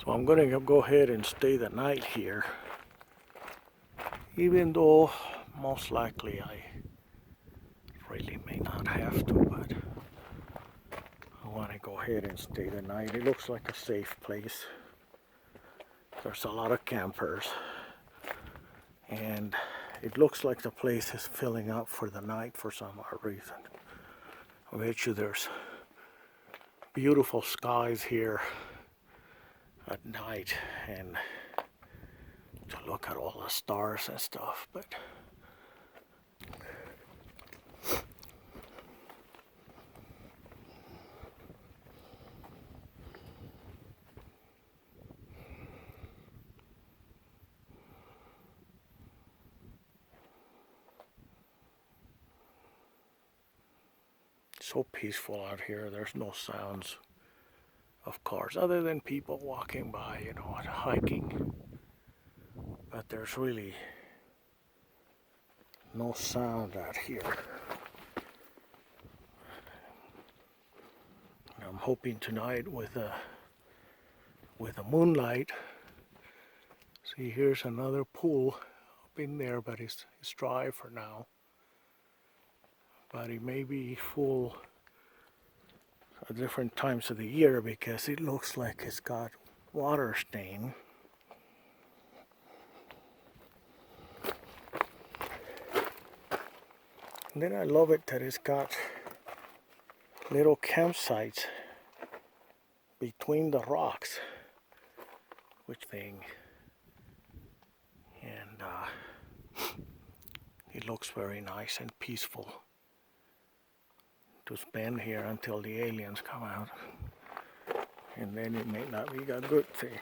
So I'm gonna go ahead and stay the night here, even though most likely I really may not have to, but I want to go ahead and stay the night. It looks like a safe place. There's a lot of campers, and it looks like the place is filling up for the night for some odd reason. I bet you there's beautiful skies here at night, and to look at all the stars and stuff, but so peaceful out here. There's no sounds of cars other than people walking by, and hiking. But there's really no sound out here. I'm hoping tonight with the moonlight. See, here's another pool up in there, but it's dry for now. But it may be full at different times of the year because it looks like it's got water stain. And then I love it that it's got little campsites between the rocks, which thing, and it looks very nice and peaceful to spend here until the aliens come out, and then it may not be a good thing.